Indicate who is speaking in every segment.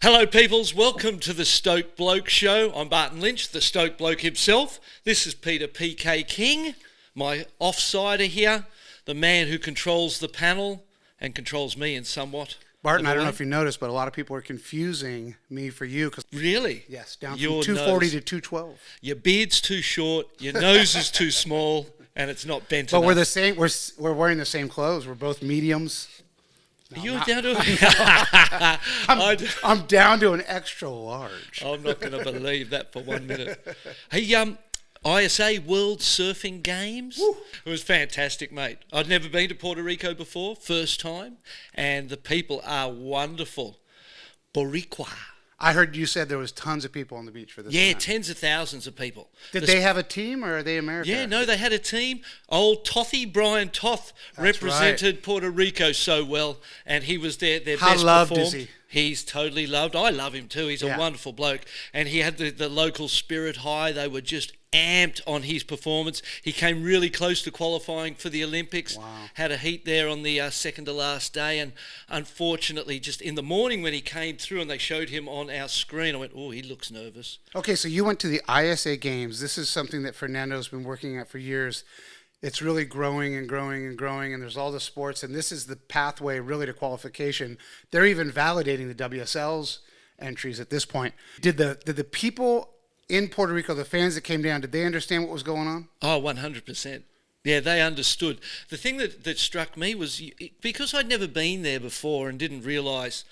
Speaker 1: Hello peoples, welcome to the Stoked Bloke Show. I'm Barton Lynch, the Stoked Bloke himself. This is Peter PK King, my offsider here, the man who controls the panel and controls me in somewhat.
Speaker 2: Barton, I don't know if you noticed, but a lot of people are confusing me for you.
Speaker 1: Really?
Speaker 2: Yes, down from
Speaker 1: Your
Speaker 2: 240
Speaker 1: nose.
Speaker 2: to 212.
Speaker 1: Your beard's too short, your nose is too small, and it's not bent
Speaker 2: But
Speaker 1: enough.
Speaker 2: we're the same. We're wearing the same clothes. We're both mediums. No,
Speaker 1: You're
Speaker 2: I'm
Speaker 1: down to
Speaker 2: I'm down to an extra large.
Speaker 1: I'm not going to believe that for 1 minute. Hey, ISA World Surfing Games. Woo. It was fantastic, mate. I'd never been to Puerto Rico before, first time, and the people are wonderful. Boricua.
Speaker 2: I heard you said there was tons of people on the beach for this.
Speaker 1: Yeah,
Speaker 2: event.
Speaker 1: tens of thousands of people.
Speaker 2: Did they have a team or are they American?
Speaker 1: Yeah, no, they had a team. Old Tothy, Brian Toth, represented Puerto Rico so well, and he was their
Speaker 2: How
Speaker 1: best
Speaker 2: loved
Speaker 1: performed.
Speaker 2: is he?
Speaker 1: He's totally loved. I love him too. He's a wonderful bloke. And he had the local spirit high. They were just amped on his performance. He came really close to qualifying for the Olympics.
Speaker 2: Wow.
Speaker 1: Had a heat there on the second to last day. And unfortunately, just in the morning when he came through and they showed him on our screen, I went, oh, he looks nervous.
Speaker 2: Okay, so you went to the ISA Games. This is something that Fernando's been working at for years. It's really growing and growing and growing, and there's all the sports, and this is the pathway really to qualification. They're even validating the WSL's entries at this point. Did the people in Puerto Rico, the fans that came down, did they understand what was going on?
Speaker 1: Oh, 100%. Yeah, they understood. The thing that struck me was, because I'd never been there before and didn't realise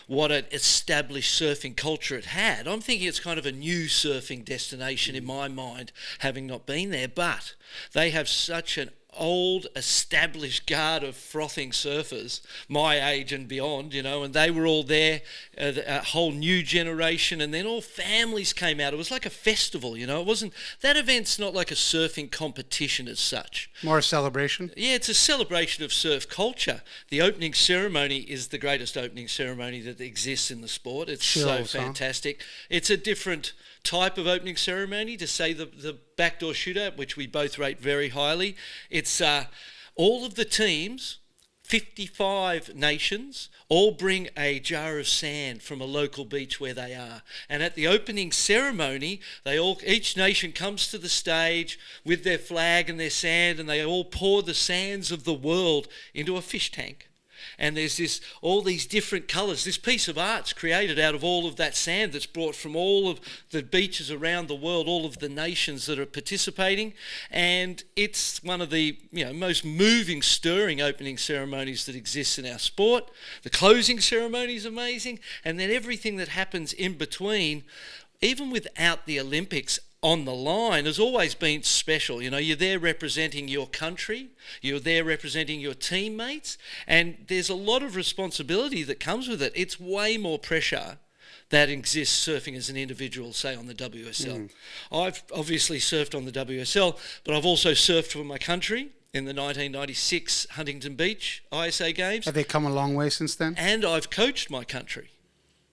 Speaker 1: what an established surfing culture it had. I'm thinking it's kind of a new surfing destination in my mind, having not been there. But they have such an old, established guard of frothing surfers, my age and beyond, and they were all there, a whole new generation, and then all families came out. It was like a festival, It wasn't, that event's not like a surfing competition as such.
Speaker 2: More a celebration?
Speaker 1: Yeah, it's a celebration of surf culture. The opening ceremony is the greatest opening ceremony that exists in the sport. It's so fantastic. It's a different type of opening ceremony, to say the backdoor shootout, which we both rate very highly. It's all of the teams, 55 nations, all bring a jar of sand from a local beach where they are. And at the opening ceremony, each nation comes to the stage with their flag and their sand, and they all pour the sands of the world into a fish tank. And there's all these different colours. This piece of art's created out of all of that sand that's brought from all of the beaches around the world, all of the nations that are participating. And it's one of the most moving, stirring opening ceremonies that exists in our sport. The closing ceremony is amazing. And then everything that happens in between, even without the Olympics on the line, has always been special. You're there representing your country, you're there representing your teammates, and there's a lot of responsibility that comes with it. It's way more pressure that exists surfing as an individual, say on the WSL. I've obviously surfed on the WSL, but I've also surfed for my country in the 1996 Huntington Beach ISA Games.
Speaker 2: Have they come a long way since then?
Speaker 1: And I've coached my country.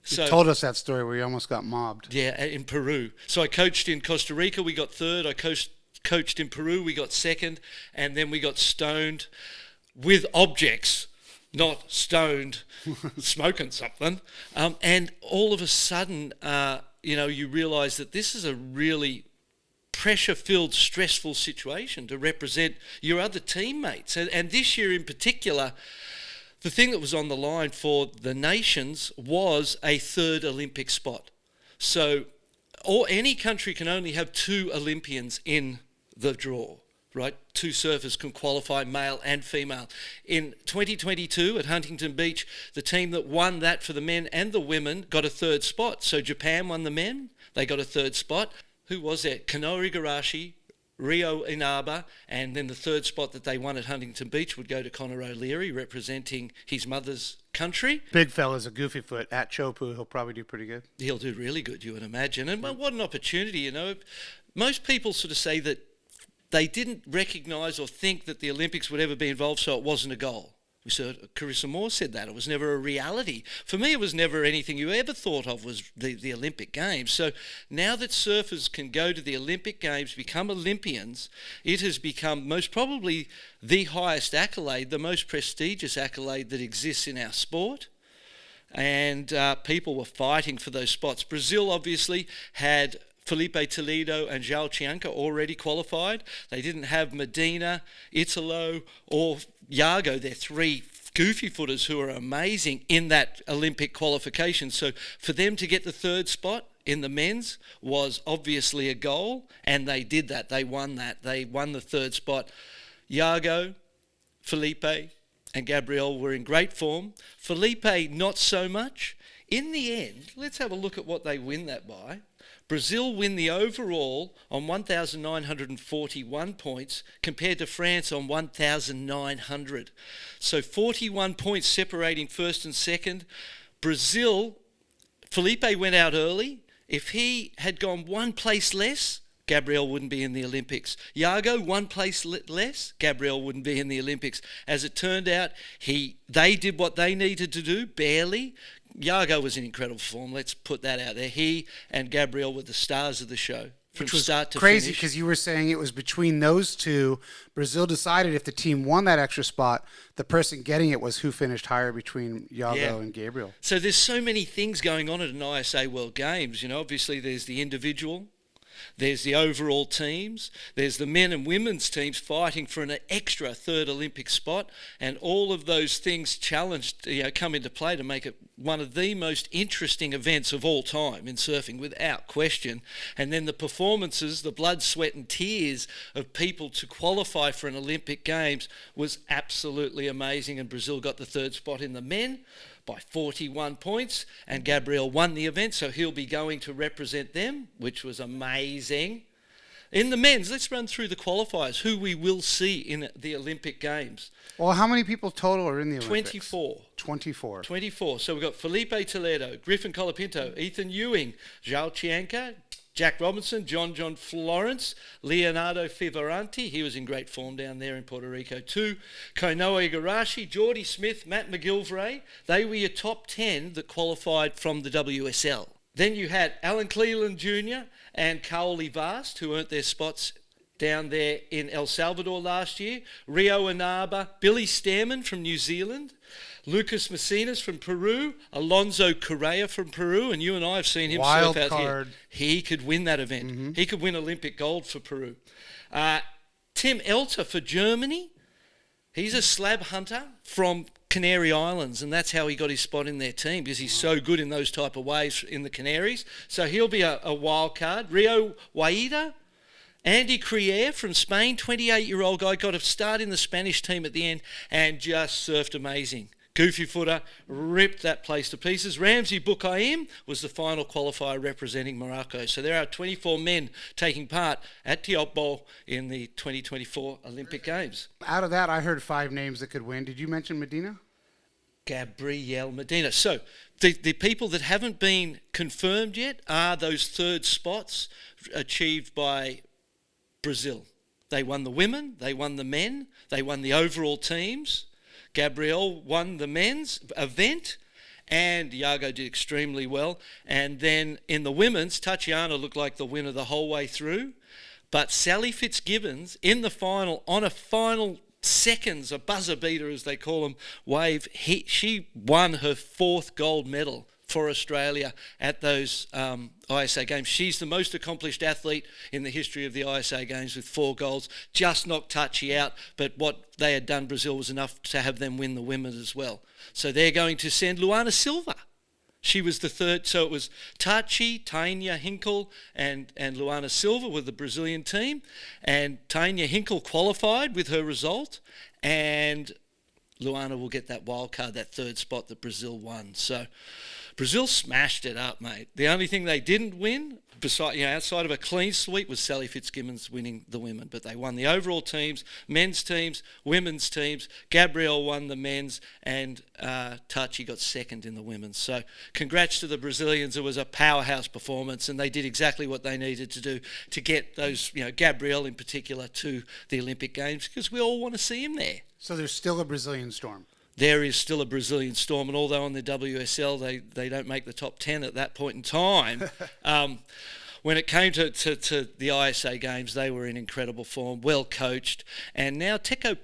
Speaker 2: You told us that story where you almost got mobbed.
Speaker 1: Yeah, in Peru. So I coached in Costa Rica, we got third. I coached in Peru, we got second. And then we got stoned with objects, not stoned smoking something. And all of a sudden, you realise that this is a really pressure-filled, stressful situation to represent your other teammates. And this year in particular, the thing that was on the line for the nations was a third Olympic spot. So any country can only have 2 Olympians in the draw, right? 2 surfers can qualify, male and female. In 2022 at Huntington Beach, the team that won that for the men and the women got a third spot. So Japan won the men, they got a third spot. Who was there? Kano Igarashi, Rio Inaba, and then the third spot that they won at Huntington Beach would go to Conor O'Leary, representing his mother's country.
Speaker 2: Big fella's a goofy foot. At Teahupoo, he'll probably do pretty good.
Speaker 1: He'll do really good, you would imagine. And what an opportunity, Most people sort of say that they didn't recognise or think that the Olympics would ever be involved, so it wasn't a goal. We saw Carissa Moore said that. It was never a reality. For me, it was never anything you ever thought of was the Olympic Games. So now that surfers can go to the Olympic Games, become Olympians, it has become most probably the highest accolade, the most prestigious accolade that exists in our sport. and people were fighting for those spots. Brazil obviously had Felipe Toledo and João Chianca already qualified. They didn't have Medina, Italo, or Iago. They're three goofy footers who are amazing in that Olympic qualification. So for them to get the third spot in the men's was obviously a goal, and they did that. They won that. They won the third spot. Iago, Felipe, and Gabriel were in great form. Felipe, not so much. In the end, let's have a look at what they win that by. Brazil win the overall on 1,941 points compared to France on 1,900. So 41 points separating first and second. Brazil, Felipe went out early. If he had gone one place less, Gabriel wouldn't be in the Olympics. Iago, one place less, Gabriel wouldn't be in the Olympics. As it turned out, they did what they needed to do, barely. Iago was in incredible form. Let's put that out there. He and Gabriel were the stars of the show from start to finish.
Speaker 2: Crazy because you were saying it was between those two. Brazil decided if the team won that extra spot, the person getting it was who finished higher between Iago and Gabriel.
Speaker 1: So there's so many things going on at an ISA World Games. You know, obviously there's the individual. There's the overall teams. There's the men and women's teams fighting for an extra third Olympic spot, and all of those things come into play to make it one of the most interesting events of all time in surfing, without question. And then the performances, the blood, sweat, and tears of people to qualify for an Olympic Games was absolutely amazing. And Brazil got the third spot in the men by 41 points, and Gabriel won the event, so he'll be going to represent them, which was amazing. In the men's, let's run through the qualifiers, who we will see in the Olympic Games.
Speaker 2: Well, how many people total are in the Olympics?
Speaker 1: 24.
Speaker 2: 24.
Speaker 1: 24. So we've got Felipe Toledo, Griffin Colapinto, Ethan Ewing, João Chianca, Jack Robinson, John Florence, Leonardo Fivaranti, he was in great form down there in Puerto Rico too, Konoe Igarashi, Geordie Smith, Matt McGilvray. They were your top 10 that qualified from the WSL. Then you had Alan Cleland Jr. and Kaoli Vast, who earned their spots down there in El Salvador last year, Rio Inaba, Billy Stairman from New Zealand, Lucas Messinas from Peru, Alonso Correa from Peru, and you and I have seen him surf out here. He could win that event. Mm-hmm. He could win Olympic gold for Peru. Tim Elter for Germany. He's a slab hunter from Canary Islands, and that's how he got his spot in their team, because he's so good in those type of waves in the Canaries. So he'll be a wild card. Rio Waida. Andy Crier from Spain, 28-year-old guy, got a start in the Spanish team at the end and just surfed amazing. Goofy footer, ripped that place to pieces. Ramzi Boukaim was the final qualifier representing Morocco. So there are 24 men taking part at Teahupo'o in the 2024 Olympic Games.
Speaker 2: Out of that, I heard 5 names that could win. Did you mention Medina?
Speaker 1: Gabriel Medina. So the people that haven't been confirmed yet are those third spots achieved by Brazil. They won the women, they won the men, they won the overall teams. Gabriel won the men's event, and Iago did extremely well. And then in the women's, Tatiana looked like the winner the whole way through. But Sally Fitzgibbons, in the final, on a final seconds, a buzzer beater as they call them, wave, she won her 4th gold medal for Australia at those ISA Games. She's the most accomplished athlete in the history of the ISA Games with 4 golds. Just knocked Tachi out, but what they had done, Brazil, was enough to have them win the women as well. So they're going to send Luana Silva. She was the third, so it was Tachi, Tanya Hinkle, and Luana Silva with the Brazilian team. And Tanya Hinkle qualified with her result, and Luana will get that wild card, that third spot that Brazil won. So Brazil smashed it up, mate. The only thing they didn't win, outside of a clean sweep, was Sally Fitzgibbons winning the women. But they won the overall teams, men's teams, women's teams. Gabriel won the men's, and Tachi got second in the women's. So congrats to the Brazilians. It was a powerhouse performance, and they did exactly what they needed to do to get those, Gabriel in particular, to the Olympic Games, because we all want to see him there.
Speaker 2: So there's still a Brazilian storm.
Speaker 1: There is still a Brazilian storm, and although on the WSL they don't make the top 10 at that point in time, when it came to the ISA games, they were in incredible form, well coached. And now Flavio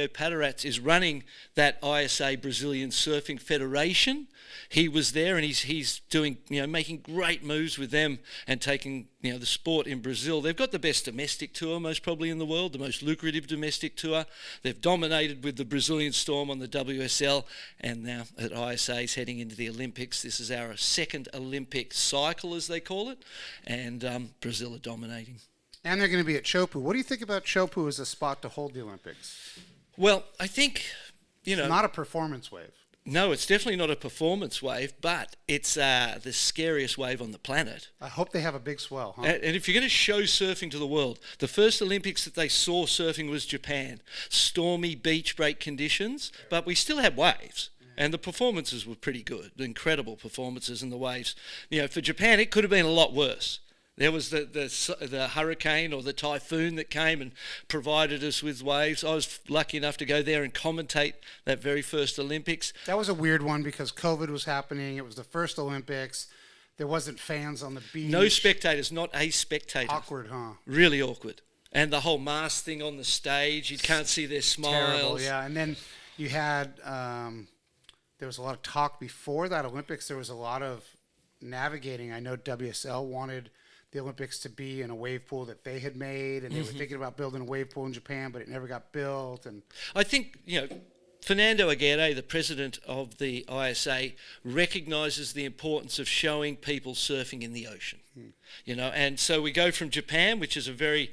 Speaker 1: Patarats is running that ISA Brazilian Surfing Federation. He was there, and he's doing, making great moves with them and taking, the sport in Brazil. They've got the best domestic tour, most probably in the world, the most lucrative domestic tour. They've dominated with the Brazilian Storm on the WSL, and now at ISA is heading into the Olympics. This is our second Olympic cycle, as they call it, and Brazil are dominating.
Speaker 2: And they're going to be at Teahupoo. What do you think about Teahupoo as a spot to hold the Olympics?
Speaker 1: Well, I think,
Speaker 2: It's not a performance wave.
Speaker 1: No, it's definitely not a performance wave, but it's the scariest wave on the planet.
Speaker 2: I hope they have a big swell, huh?
Speaker 1: And if you're going to show surfing to the world, the first Olympics that they saw surfing was Japan. Stormy beach break conditions, but we still had waves. And the performances were pretty good, incredible performances in the waves. For Japan, it could have been a lot worse. There was the hurricane or the typhoon that came and provided us with waves. I was lucky enough to go there and commentate that very first Olympics.
Speaker 2: That was a weird one because COVID was happening. It was the first Olympics. There wasn't fans on the beach.
Speaker 1: No spectators, not a spectator.
Speaker 2: Awkward, huh?
Speaker 1: Really awkward. And the whole mask thing on the stage, you can't see their smiles.
Speaker 2: Terrible, yeah. And then you had, there was a lot of talk before that Olympics. There was a lot of navigating. I know WSL wanted the Olympics to be in a wave pool that they had made, and they were thinking about building a wave pool in Japan, but it never got built. And
Speaker 1: I think, Fernando Aguerre, the president of the ISA, recognises the importance of showing people surfing in the ocean. And so we go from Japan, which is a very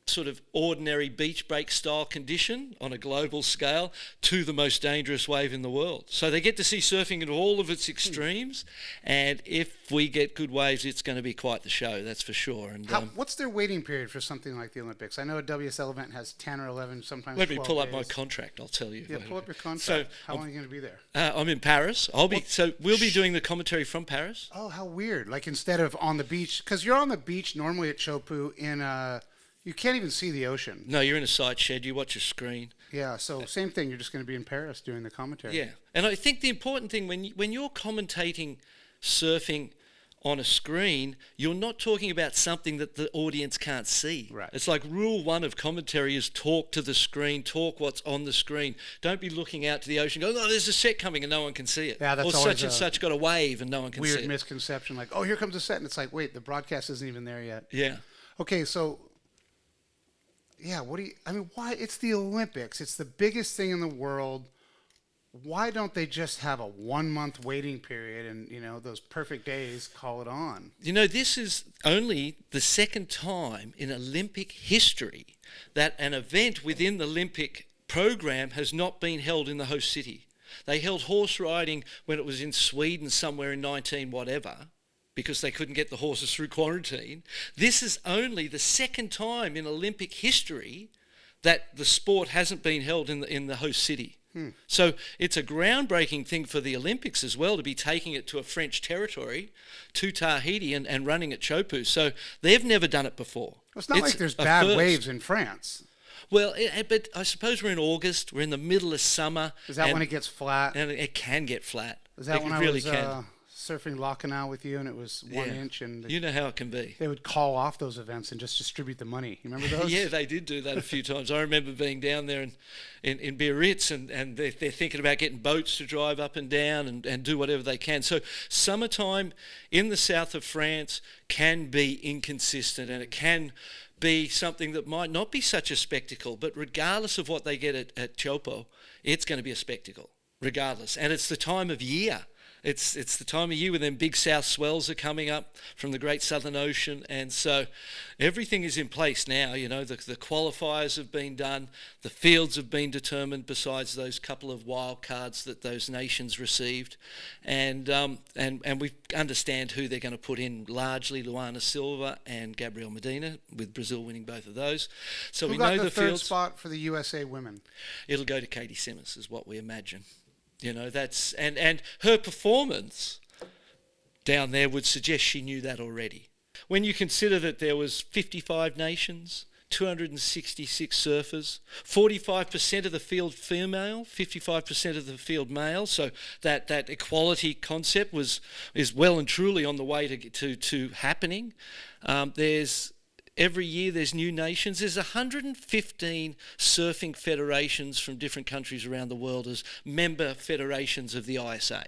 Speaker 1: sort of ordinary beach break style condition on a global scale, to the most dangerous wave in the world. So they get to see surfing in all of its extremes, and if we get good waves, it's going to be quite the show, that's for sure. And
Speaker 2: what's their waiting period for something like the Olympics? I know a WSL event has 10 or 11, sometimes 12
Speaker 1: Let me pull up
Speaker 2: days.
Speaker 1: my contract, I'll tell you.
Speaker 2: Yeah, pull up your contract.
Speaker 1: So,
Speaker 2: how long are you going to be there?
Speaker 1: I'm in Paris. So we'll be doing the commentary from Paris.
Speaker 2: Oh, how weird. Like instead of on the beach, because you're on the beach normally at Teahupoo in you can't even see the ocean.
Speaker 1: No, you're in a side shed. You watch a screen.
Speaker 2: Yeah, so same thing. You're just going to be in Paris doing the commentary.
Speaker 1: Yeah, and I think the important thing when you're commentating surfing on a screen, you're not talking about something that the audience can't see.
Speaker 2: Right.
Speaker 1: It's like rule one of commentary is talk to the screen, talk what's on the screen. Don't be looking out to the ocean going, oh, there's a set coming and no one can see it.
Speaker 2: Yeah, that's
Speaker 1: or
Speaker 2: always
Speaker 1: such and such got a wave and no one can see it.
Speaker 2: Weird misconception, like, oh, here comes a set, and it's like, wait, the broadcast isn't even there yet.
Speaker 1: Yeah.
Speaker 2: Okay, so... yeah, why? It's the Olympics. It's the biggest thing in the world. Why don't they just have a 1-month waiting period and, those perfect days, call it on?
Speaker 1: This is only the second time in Olympic history that an event within the Olympic program has not been held in the host city. They held horse riding when it was in Sweden somewhere in 19 whatever, because they couldn't get the horses through quarantine. This is only the second time in Olympic history that the sport hasn't been held in the host city. So it's a groundbreaking thing for the Olympics as well, to be taking it to a French territory, to Tahiti, and running at Teahupoo. So they've never done it before.
Speaker 2: Well, it's not like there's bad waves in France.
Speaker 1: Well, but I suppose we're in August. We're in the middle of summer.
Speaker 2: Is that when it gets flat?
Speaker 1: And it can get flat.
Speaker 2: Is that when I was surfing La Canal with you, and it was 1 inch, and
Speaker 1: you know how it can be.
Speaker 2: They would call off those events and just distribute the money. You remember those?
Speaker 1: Yeah, they did do that a few times. I remember being down there in Biarritz, and they're thinking about getting boats to drive up and down and do whatever they can. So summertime in the south of France can be inconsistent, and it can be something that might not be such a spectacle, but regardless of what they get at Teahupo'o, it's going to be a spectacle, regardless. And it's the time of year. It's the time of year when them big south swells are coming up from the Great Southern Ocean, and so everything is in place now. The qualifiers have been done, the fields have been determined, besides those couple of wild cards that those nations received, and we understand who they're going to put in, largely Luana Silva and Gabriel Medina, with Brazil winning both of those. So
Speaker 2: who
Speaker 1: we
Speaker 2: got
Speaker 1: know
Speaker 2: the third
Speaker 1: fields.
Speaker 2: Spot for the USA women?
Speaker 1: It'll go to Katie Simmons, is what we imagine. That's and her performance down there would suggest she knew that already. When you consider that there was 55 nations 266 surfers, 45% of the field female, 55% of the field male. So that equality concept is well and truly on the way to happening. Every year there's new nations. There's 115 surfing federations from different countries around the world as member federations of the ISA.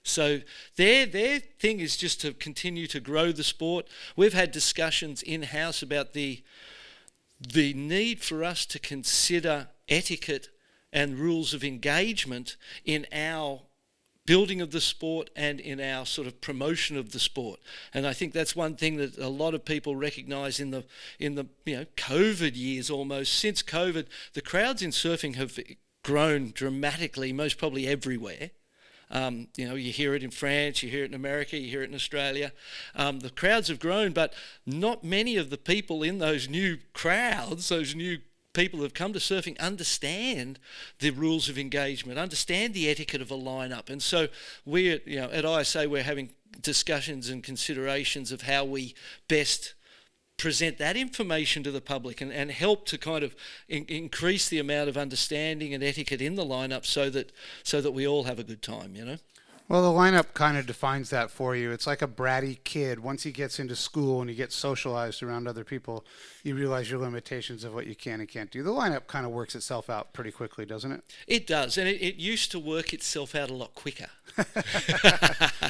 Speaker 1: So their thing is just to continue to grow the sport. We've had discussions in-house about the need for us to consider etiquette and rules of engagement in our building of the sport and in our sort of promotion of the sport. And I think that's one thing that a lot of people recognise in the COVID years almost. Since COVID, the crowds in surfing have grown dramatically, most probably everywhere. You hear it in France, you hear it in America, you hear it in Australia. The crowds have grown, but not many of the people in those new crowds, those new people who have come to surfing, understand the rules of engagement, understand the etiquette of a lineup. And so at ISA, we're having discussions and considerations of how we best present that information to the public and help to kind of increase the amount of understanding and etiquette in the lineup so that we all have a good time,
Speaker 2: Well, the lineup kind of defines that for you. It's like a bratty kid. Once he gets into school and he gets socialized around other people, you realize your limitations of what you can and can't do. The lineup kind of works itself out pretty quickly, doesn't it?
Speaker 1: It does, and it used to work itself out a lot quicker.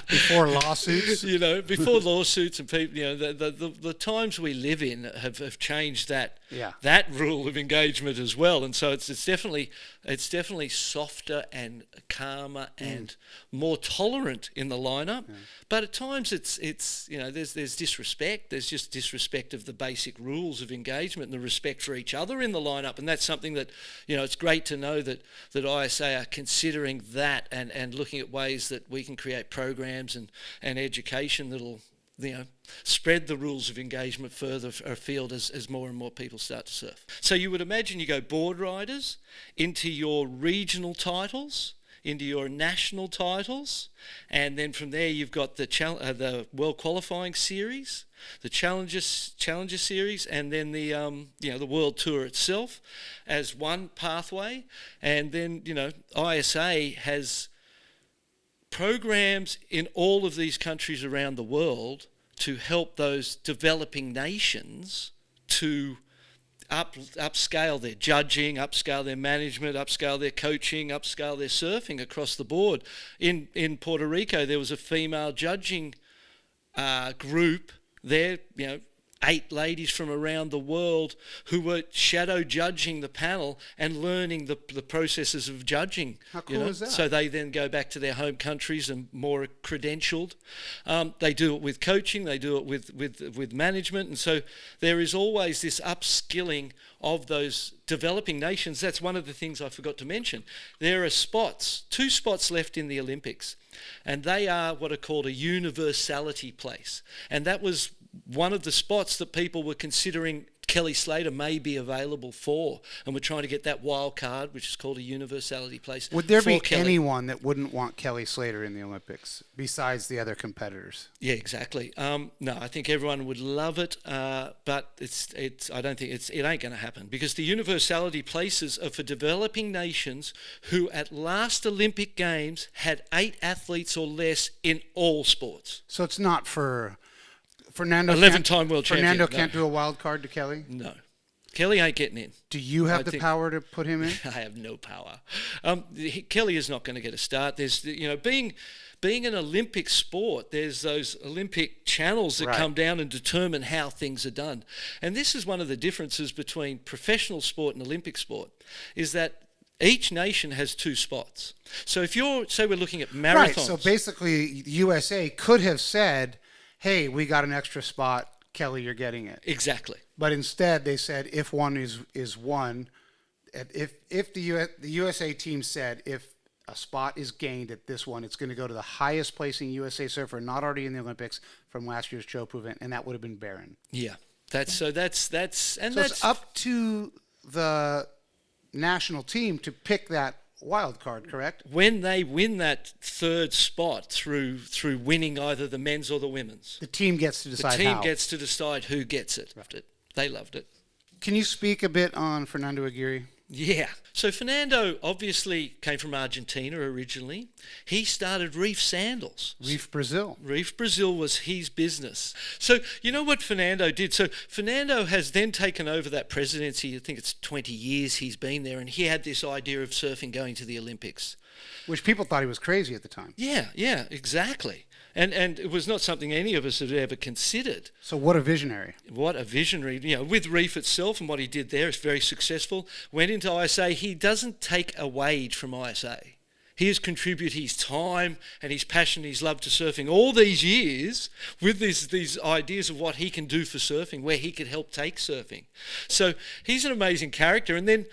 Speaker 2: Before lawsuits?
Speaker 1: Before lawsuits and people, the times we live in have changed that rule of engagement as well. And so it's definitely softer and calmer and more tolerant in the lineup. Yeah. But at times it's there's disrespect. There's just disrespect of the basic rules of engagement and the respect for each other in the lineup. And that's something that, it's great to know that ISA are considering that and looking at ways that we can create programs and education that'll spread the rules of engagement further afield as more and more people start to surf. So you would imagine you go board riders into your regional titles, into your national titles, and then from there you've got the World Qualifying Series, the Challenger Series, and then the World Tour itself as one pathway. And then ISA has programs in all of these countries around the world to help those developing nations to upscale their judging, upscale their management, upscale their coaching, upscale their surfing across the board. In Puerto Rico, there was a female judging group there, 8 ladies from around the world who were shadow judging the panel and learning the processes of judging.
Speaker 2: How cool is that?
Speaker 1: So they then go back to their home countries and more credentialed. They do it with coaching, they do it with management, and so there is always this upskilling of those developing nations. That's one of the things I forgot to mention. There are 2 spots left in the Olympics, and they are what are called a universality place. And that was one of the spots that people were considering Kelly Slater may be available for, and we're trying to get that wild card, which is called a universality place.
Speaker 2: Would there be anyone that wouldn't want Kelly Slater in the Olympics besides the other competitors?
Speaker 1: Yeah, exactly. No, I think everyone would love it, but I don't think it ain't going to happen, because the universality places are for developing nations who at last Olympic Games had 8 athletes or less in all sports.
Speaker 2: So it's not for Fernando.
Speaker 1: 11-time world champion.
Speaker 2: Fernando can't do a wild card to Kelly?
Speaker 1: No. Kelly ain't getting in.
Speaker 2: Do you have the power to put him in?
Speaker 1: I have no power. Kelly is not going to get a start. There's, being an Olympic sport, there's those Olympic channels that come down and determine how things are done. And this is one of the differences between professional sport and Olympic sport, is that each nation has 2 spots. So if we're looking at marathons.
Speaker 2: Right, so basically USA could have said, hey, we got an extra spot, Kelly, you're getting it.
Speaker 1: Exactly.
Speaker 2: But instead they said if one is one, if the USA team said if a spot is gained at this one, it's going to go to the highest placing USA surfer not already in the Olympics from last year's Teahupoo event, and that would have been Barron.
Speaker 1: Yeah. That's
Speaker 2: it's up to the national team to pick that wild card, correct?
Speaker 1: When they win that 3rd spot through winning either the men's or the women's,
Speaker 2: the team gets to decide.
Speaker 1: The team gets to decide who gets it. Right. They loved it.
Speaker 2: Can you speak a bit on Fernando Aguerre?
Speaker 1: Yeah. So Fernando obviously came from Argentina originally. He started Reef Sandals.
Speaker 2: Reef Brazil.
Speaker 1: Reef Brazil was his business. So you know what Fernando did? So Fernando has then taken over that presidency. I think it's 20 years he's been there, and he had this idea of surfing going to the Olympics.
Speaker 2: Which people thought he was crazy at the time.
Speaker 1: Yeah, exactly. And it was not something any of us had ever considered.
Speaker 2: So what a visionary.
Speaker 1: What a visionary. With Reef itself and what he did there, it's very successful. Went into ISA. He doesn't take a wage from ISA. He has contributed his time and his passion, his love to surfing all these years with these ideas of what he can do for surfing, where he could help take surfing. So he's an amazing character. And then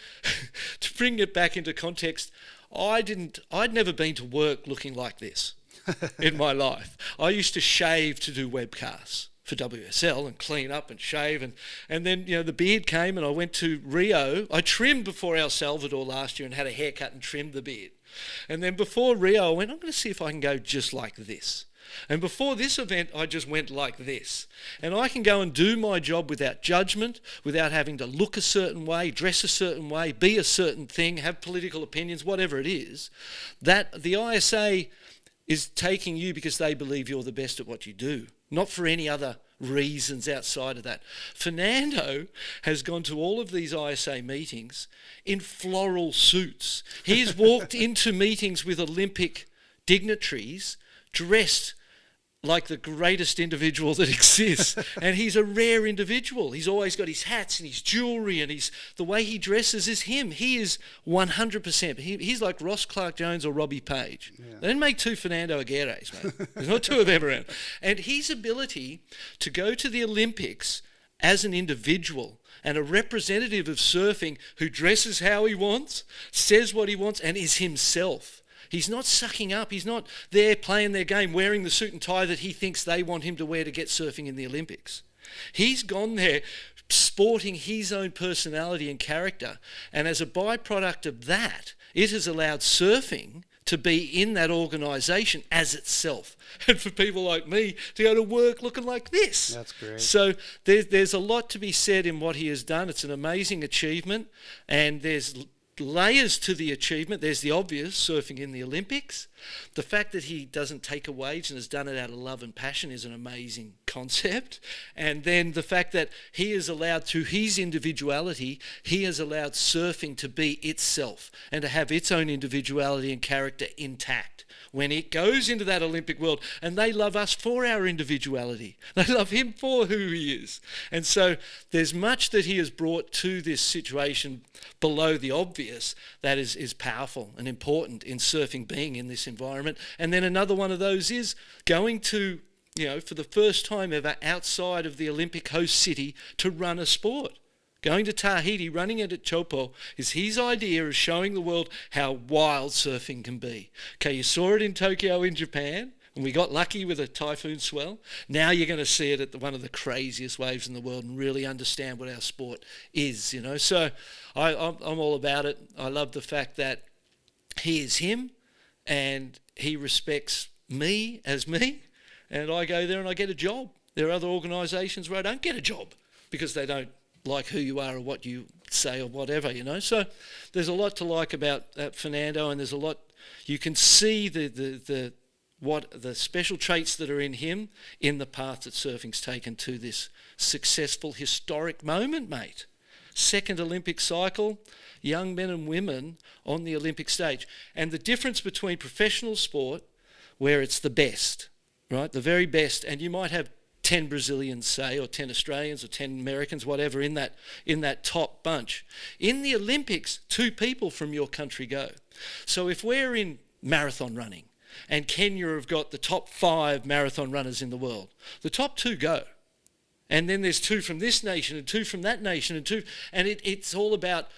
Speaker 1: to bring it back into context, I'd never been to work looking like this in my life. I used to shave to do webcasts for WSL and clean up and shave. And then, the beard came and I went to Rio. I trimmed before El Salvador last year and had a haircut and trimmed the beard. And then before Rio, I went, I'm going to see if I can go just like this. And before this event, I just went like this. And I can go and do my job without judgment, without having to look a certain way, dress a certain way, be a certain thing, have political opinions, whatever it is. That the ISA is taking you because they believe you're the best at what you do, not for any other reasons outside of that. Fernando has gone to all of these ISA meetings in floral suits. He's walked into meetings with Olympic dignitaries dressed like the greatest individual that exists. And he's a rare individual. He's always got his hats and his jewellery, and the way he dresses is him. He is 100%. He's like Ross Clark-Jones or Robbie Page. Yeah. They didn't make two Fernando Aguerres, mate. There's not two of them around. And his ability to go to the Olympics as an individual and a representative of surfing who dresses how he wants, says what he wants, and is himself. He's not sucking up. He's not there playing their game, wearing the suit and tie that he thinks they want him to wear to get surfing in the Olympics. He's gone there sporting his own personality and character. And as a byproduct of that, it has allowed surfing to be in that organisation as itself. And for people like me to go to work looking like this.
Speaker 2: That's great.
Speaker 1: So there's a lot to be said in what he has done. It's an amazing achievement. And there's layers to the achievement. There's the obvious, surfing in the Olympics. The fact that he doesn't take a wage and has done it out of love and passion is an amazing concept. And then the fact that he is allowed, through his individuality, he has allowed surfing to be itself and to have its own individuality and character intact when it goes into that Olympic world. And they love us for our individuality. They love him for who he is. And so there's much that he has brought to this situation below the obvious that is powerful and important in surfing being in this environment. And then another one of those is going to, for the first time ever outside of the Olympic host city to run a sport. Going to Tahiti, running it at Teahupo'o, is his idea of showing the world how wild surfing can be. Okay, you saw it in Tokyo in Japan, and we got lucky with a typhoon swell. Now you're going to see it at one of the craziest waves in the world and really understand what our sport is, So I'm all about it. I love the fact that he is him and he respects me as me, and I go there and I get a job. There are other organisations where I don't get a job because they don't like who you are or what you say or whatever, So there's a lot to like about Fernando, and there's a lot you can see the special traits that are in him in the path that surfing's taken to this successful historic moment, mate. Second Olympic cycle, young men and women on the Olympic stage. And the difference between professional sport, where it's the best, right, the very best, and you might have 10 Brazilians, say, or 10 Australians or 10 Americans, whatever, in that top bunch. In the Olympics, 2 people from your country go. So if we're in marathon running and Kenya have got the top 5 marathon runners in the world, the top 2 go. And then there's 2 from this nation and 2 from that nation and it's all about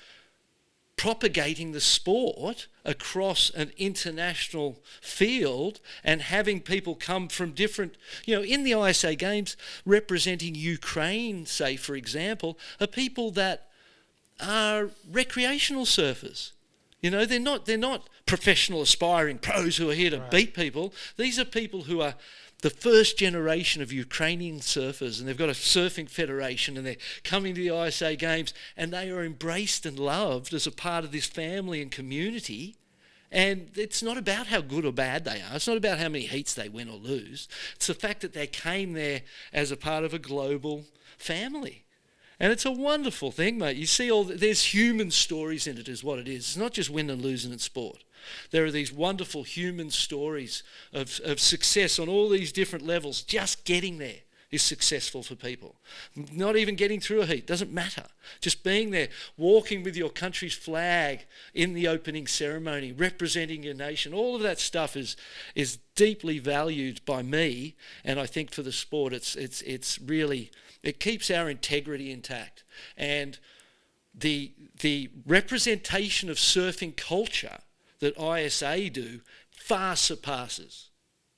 Speaker 1: propagating the sport across an international field and having people come from different, in the ISA Games, representing Ukraine, say, for example, are people that are recreational surfers. They're not professional aspiring pros who are here to beat people. These are people who are the first generation of Ukrainian surfers, and they've got a surfing federation, and they're coming to the ISA Games, and they are embraced and loved as a part of this family and community. And it's not about how good or bad they are. It's not about how many heats they win or lose. It's the fact that they came there as a part of a global family. And it's a wonderful thing, mate. You see there's human stories in it is what it is. It's not just win and losing in sport. There are these wonderful human stories of success on all these different levels. Just getting there is successful for people. Not even getting through a heat, doesn't matter. Just being there, walking with your country's flag in the opening ceremony, representing your nation, all of that stuff is deeply valued by me, and I think for the sport it's really, it keeps our integrity intact. And the representation of surfing culture that ISA do far surpasses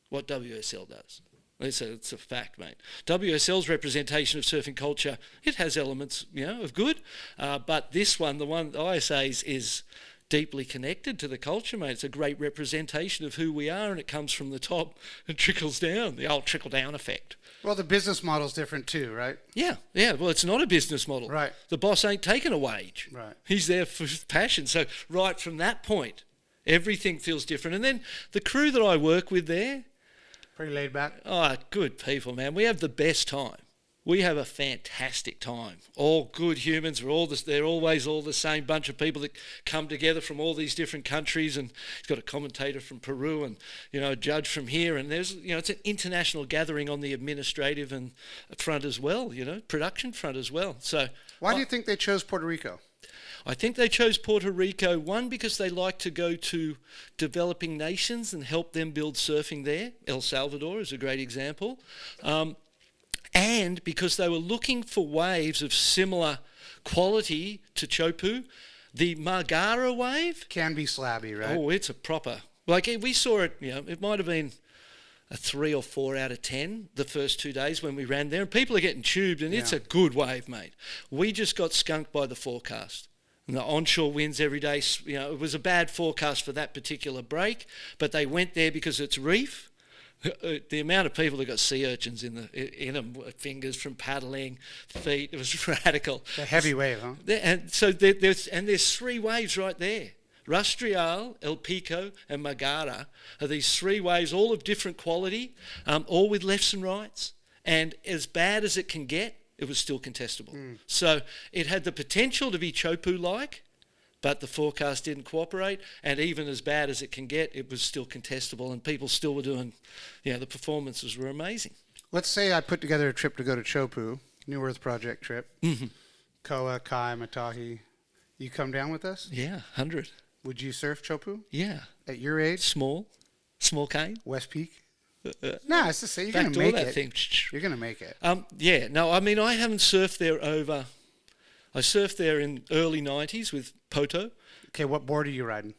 Speaker 1: what WSL does. It's a fact, mate. WSL's representation of surfing culture, it has elements, of good, but this one, the one ISA's, is deeply connected to the culture, mate. It's a great representation of who we are, and it comes from the top and trickles down, the old trickle-down effect.
Speaker 2: Well, the business model's different too, right?
Speaker 1: Yeah. Well, it's not a business model.
Speaker 2: Right.
Speaker 1: The boss ain't taking a wage.
Speaker 2: Right. He's
Speaker 1: there for passion. So right from that point, everything feels different. And then the crew that I work with there,
Speaker 2: pretty laid back.
Speaker 1: Oh, good people, man. We have the best time. We have a fantastic time. All good humans. They're always all the same bunch of people that come together from all these different countries. And he's got a commentator from Peru and, a judge from here. And there's, it's an international gathering on the administrative and front as well, production front as well. So
Speaker 2: why do you think they chose Puerto Rico?
Speaker 1: I think they chose Puerto Rico, one, because they like to go to developing nations and help them build surfing there. El Salvador is a great example. And because they were looking for waves of similar quality to Teahupoo. The Margara wave
Speaker 2: can be slabby, right?
Speaker 1: Oh, it's a proper... Like, we saw it, it might have been a 3 or 4 out of 10 the first 2 days when we ran there. And people are getting tubed, and it's a good wave, mate. We just got skunked by the forecast. And the onshore winds every day, it was a bad forecast for that particular break, but they went there because it's reef. The amount of people that got sea urchins in them, fingers from paddling, feet, it was radical.
Speaker 2: A heavy wave, huh?
Speaker 1: And so there's 3 waves right there. Rastrial, El Pico, and Margara are these 3 waves, all of different quality, all with lefts and rights. And as bad as it can get, it was still contestable. So it had the potential to be Teahupoo-like, but the forecast didn't cooperate. And even as bad as it can get, it was still contestable, and people still were doing, the performances were amazing.
Speaker 2: Let's say I put together a trip to go to Teahupoo, New Earth Project trip. Mm-hmm. Koa, Kai, Matahi. You come down with us?
Speaker 1: Yeah, 100.
Speaker 2: Would you surf Teahupoo?
Speaker 1: Yeah.
Speaker 2: At your age?
Speaker 1: Small cane.
Speaker 2: West Peak? No, it's to say you're going to make it.
Speaker 1: Thing.
Speaker 2: You're going to make it.
Speaker 1: Yeah. No, I mean, I haven't surfed there I surfed there in early 90s with Poto.
Speaker 2: Okay, what board are you riding?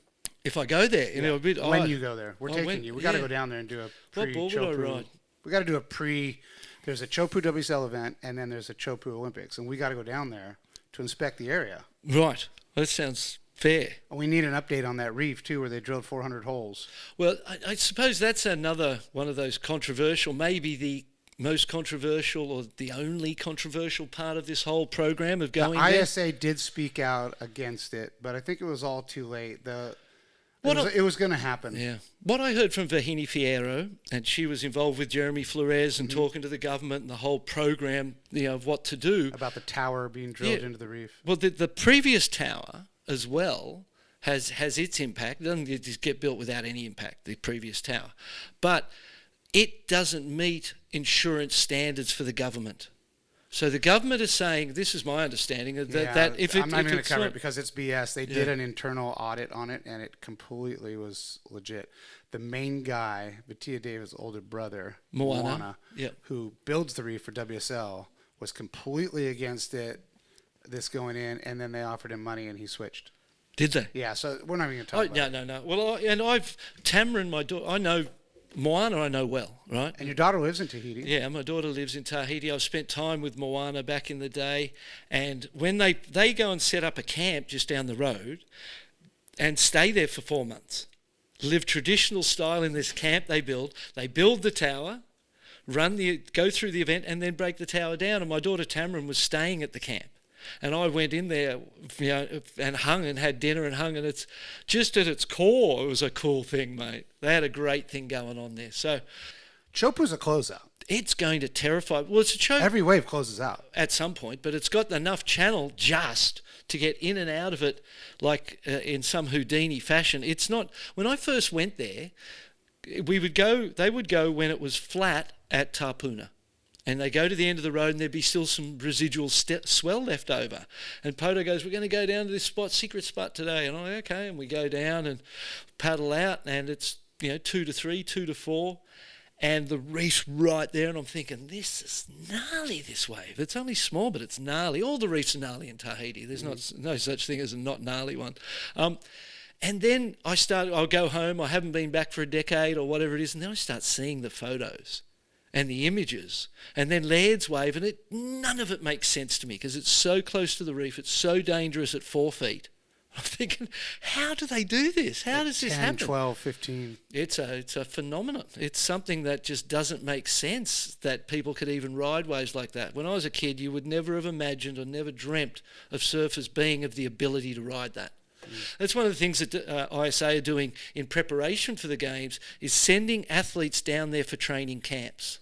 Speaker 1: If I go there, a bit...
Speaker 2: When you go there. We're taking you. We got to go down there and do a pre-Teahupoo.
Speaker 1: What board would I ride?
Speaker 2: We got to do a pre... There's a Teahupoo WSL event, and then there's a Teahupo'o Olympics, and we got to go down there to inspect the area.
Speaker 1: Right. That sounds... fair.
Speaker 2: We need an update on that reef, too, where they drilled 400 holes.
Speaker 1: Well, I suppose that's another one of those controversial, maybe the most controversial or the only controversial part of this whole program of going there.
Speaker 2: The ISA did speak out against it, but I think it was all too late. It was going to happen.
Speaker 1: Yeah. What I heard from Vahini Fierro, and she was involved with Jeremy Flores and talking to the government and the whole program, of what to do.
Speaker 2: About the tower being drilled into the reef.
Speaker 1: Well, the previous tower as well has its impact. It doesn't just get built without any impact, the previous tower. But it doesn't meet insurance standards for the government. So the government is saying, this is my understanding, that if it...
Speaker 2: I'm not going to cover it because it's BS. They did an internal audit on it, and it completely was legit. The main guy, Batia Davis' older brother, Moana, who builds the reef for WSL, was completely against it, this going in, and then they offered him money and he switched.
Speaker 1: Did they?
Speaker 2: Yeah, so we're not even going to talk about it.
Speaker 1: No. Well, Tamron, my daughter, I know Moana, I know well, right?
Speaker 2: And your daughter lives in Tahiti.
Speaker 1: Yeah, my daughter lives in Tahiti. I've spent time with Moana back in the day, and when they go and set up a camp just down the road and stay there for 4 months, live traditional style in this camp they build the tower, go through the event and then break the tower down. And my daughter Tamron was staying at the camp. And I went in there, and hung and had dinner and hung, and it's just at its core, it was a cool thing, mate. They had a great thing going on there. So
Speaker 2: Teahupoo's a closeout.
Speaker 1: It's going to terrify. Well, it's a choke.
Speaker 2: Every wave closes out
Speaker 1: at some point, but it's got enough channel just to get in and out of it, like in some Houdini fashion. It's not. When I first went there, they would go when it was flat at Tapuna. And they go to the end of the road and there'd be still some residual swell left over. And Poto goes, we're going to go down to this spot, secret spot today. And I'm like, okay. And we go down and paddle out, and it's 2 to 3, 2 to 4. And the reef's right there. And I'm thinking, this is gnarly, this wave. It's only small, but it's gnarly. All the reefs are gnarly in Tahiti. There's no such thing as a not gnarly one. And then I'll go home. I haven't been back for a decade or whatever it is. And then I start seeing the photos and the images, and then Laird's wave, and none of it makes sense to me because it's so close to the reef, it's so dangerous at 4 feet. I'm thinking, how do they do this? How does this
Speaker 2: 10,
Speaker 1: happen?
Speaker 2: 12, 15.
Speaker 1: It's a phenomenon. It's something that just doesn't make sense that people could even ride waves like that. When I was a kid, you would never have imagined or never dreamt of surfers being of the ability to ride that. That's one of the things that ISA are doing in preparation for the games, is sending athletes down there for training camps.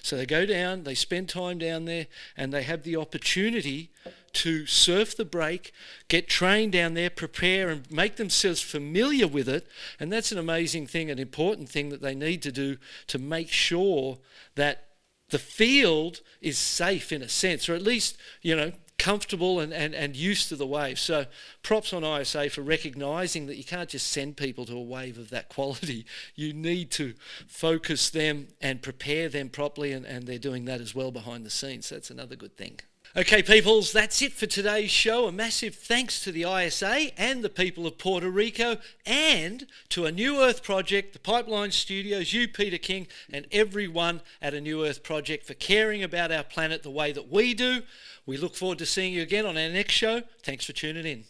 Speaker 1: So they go down, they spend time down there, and they have the opportunity to surf the break, get trained down there, prepare and make themselves familiar with it. And that's an amazing thing, an important thing that they need to do to make sure that the field is safe in a sense, or at least, comfortable and used to the wave. So props on ISA for recognising that you can't just send people to a wave of that quality. You need to focus them and prepare them properly, and they're doing that as well behind the scenes. That's another good thing. Okay, peoples, that's it for today's show. A massive thanks to the ISA and the people of Puerto Rico, and to A New Earth Project, the Pipeline Studios, you, Peter King, and everyone at A New Earth Project for caring about our planet the way that we do. We look forward to seeing you again on our next show. Thanks for tuning in.